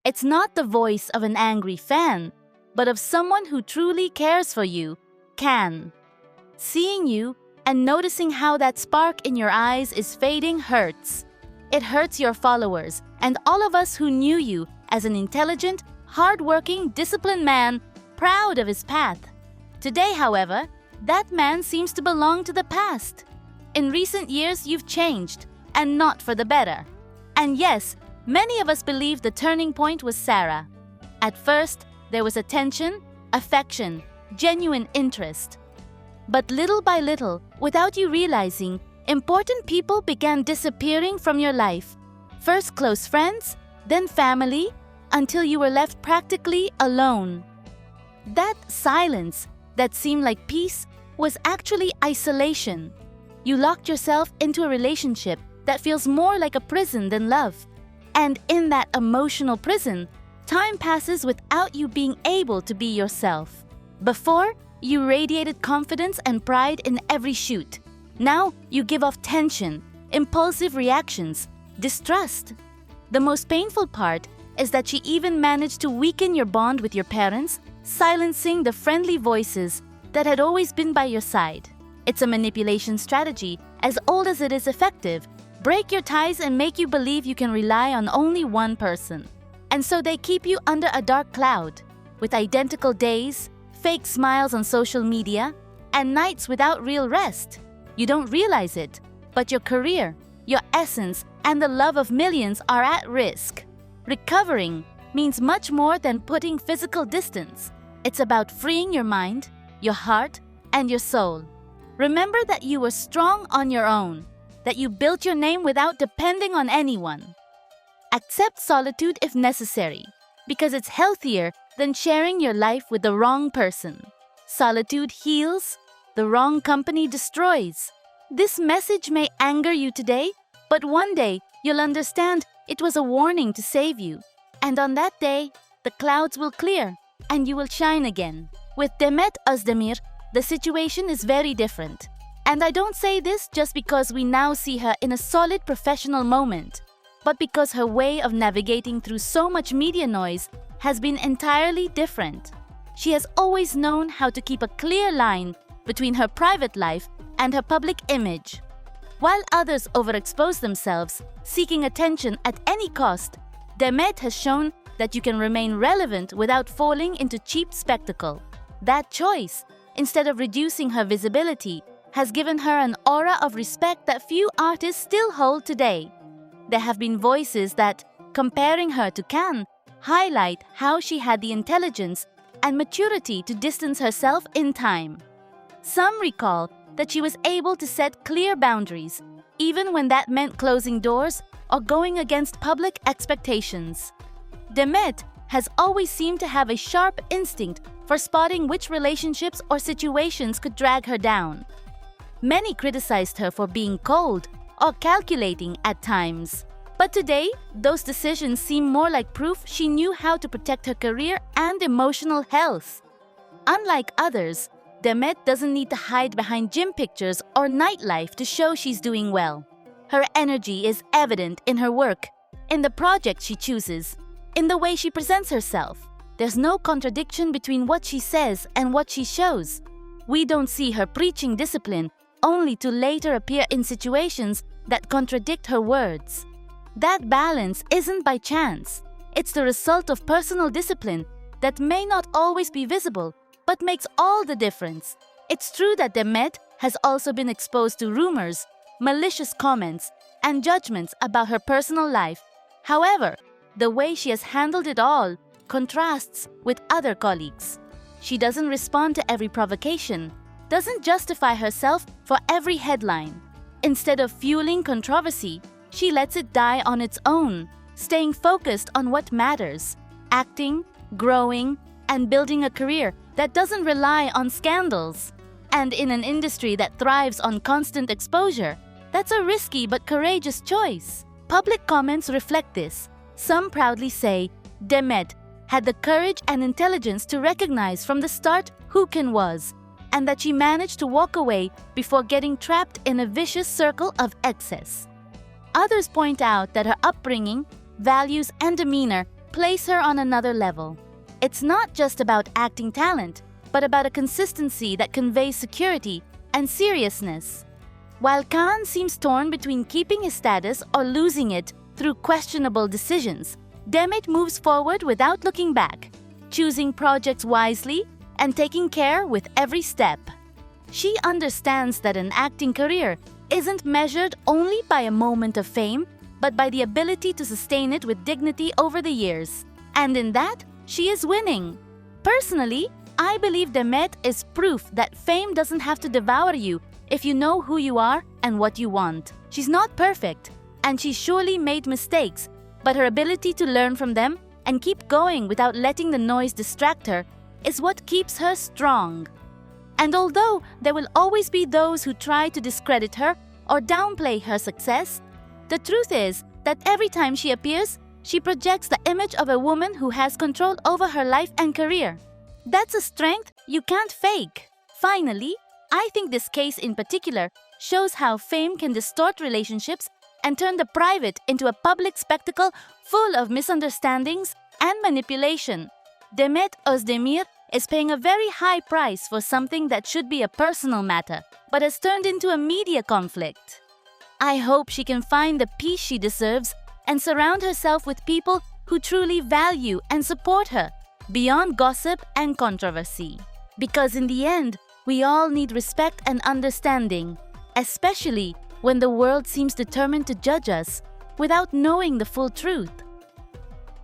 It's not the voice of an angry fan, but of someone who truly cares for you, can. Seeing you and noticing how that spark in your eyes is fading hurts. It hurts your followers and all of us who knew you as an intelligent, hardworking, disciplined man, proud of his path. Today, however, that man seems to belong to the past. In recent years, you've changed, and not for the better. And yes, many of us believe the turning point was Sarah. At first, there was attention, affection, genuine interest. But little by little, without you realizing, important people began disappearing from your life. First close friends, then family, until you were left practically alone. That silence that seemed like peace was actually isolation. You locked yourself into a relationship that feels more like a prison than love. And in that emotional prison, time passes without you being able to be yourself. Before, you radiated confidence and pride in every shoot. Now, you give off tension, impulsive reactions, distrust. The most painful part is that she even managed to weaken your bond with your parents, silencing the friendly voices that had always been by your side. It's a manipulation strategy as old as it is effective. Break your ties and make you believe you can rely on only one person. And so they keep you under a dark cloud, with identical days, fake smiles on social media, and nights without real rest. You don't realize it, but your career, your essence, and the love of millions are at risk. Recovering means much more than putting physical distance. It's about freeing your mind, your heart, and your soul. Remember that you were strong on your own, that you built your name without depending on anyone. Accept solitude if necessary, because it's healthier than sharing your life with the wrong person. Solitude heals, the wrong company destroys. This message may anger you today, but one day you'll understand it was a warning to save you. And on that day, the clouds will clear and you will shine again. With Demet'S, the situation is very different. And I don't say this just because we now see her in a solid professional moment, but because her way of navigating through so much media noise has been entirely different. She has always known how to keep a clear line between her private life and her public image. While others overexpose themselves, seeking attention at any cost, Demet has shown that you can remain relevant without falling into cheap spectacle. That choice, instead of reducing her visibility, has given her an aura of respect that few artists still hold today. There have been voices that, comparing her to Can, highlight how she had the intelligence and maturity to distance herself in time. Some recall that she was able to set clear boundaries, even when that meant closing doors or going against public expectations. Demet has always seemed to have a sharp instinct for spotting which relationships or situations could drag her down. Many criticized her for being cold or calculating at times. But today, those decisions seem more like proof she knew how to protect her career and emotional health. Unlike others, Demet doesn't need to hide behind gym pictures or nightlife to show she's doing well. Her energy is evident in her work, in the project she chooses, in the way she presents herself. There's no contradiction between what she says and what she shows. We don't see her preaching discipline, only to later appear in situations that contradict her words. That balance isn't by chance. It's the result of personal discipline that may not always be visible, but makes all the difference. It's true that Demet has also been exposed to rumors, malicious comments, and judgments about her personal life. However, the way she has handled it all contrasts with other colleagues. She doesn't respond to every provocation, doesn't justify herself for every headline. Instead of fueling controversy, she lets it die on its own, staying focused on what matters, acting, growing, and building a career that doesn't rely on scandals. And in an industry that thrives on constant exposure, that's a risky but courageous choice. Public comments reflect this. Some proudly say Demet had the courage and intelligence to recognize from the start who Can was, and that she managed to walk away before getting trapped in a vicious circle of excess. Others point out that her upbringing, values, and demeanor place her on another level. It's not just about acting talent, but about a consistency that conveys security and seriousness. While Khan seems torn between keeping his status or losing it through questionable decisions, Demet moves forward without looking back, choosing projects wisely and taking care with every step. She understands that an acting career isn't measured only by a moment of fame, but by the ability to sustain it with dignity over the years. And in that, she is winning. Personally, I believe Demet is proof that fame doesn't have to devour you if you know who you are and what you want. She's not perfect, and she surely made mistakes, but her ability to learn from them and keep going without letting the noise distract her is what keeps her strong. And although there will always be those who try to discredit her or downplay her success, the truth is that every time she appears, she projects the image of a woman who has control over her life and career. That's a strength you can't fake. Finally, I think this case in particular shows how fame can distort relationships and turn the private into a public spectacle full of misunderstandings and manipulation. Demet Özdemir is paying a very high price for something that should be a personal matter, but has turned into a media conflict. I hope she can find the peace she deserves and surround herself with people who truly value and support her, beyond gossip and controversy. Because in the end, we all need respect and understanding, especially when the world seems determined to judge us without knowing the full truth.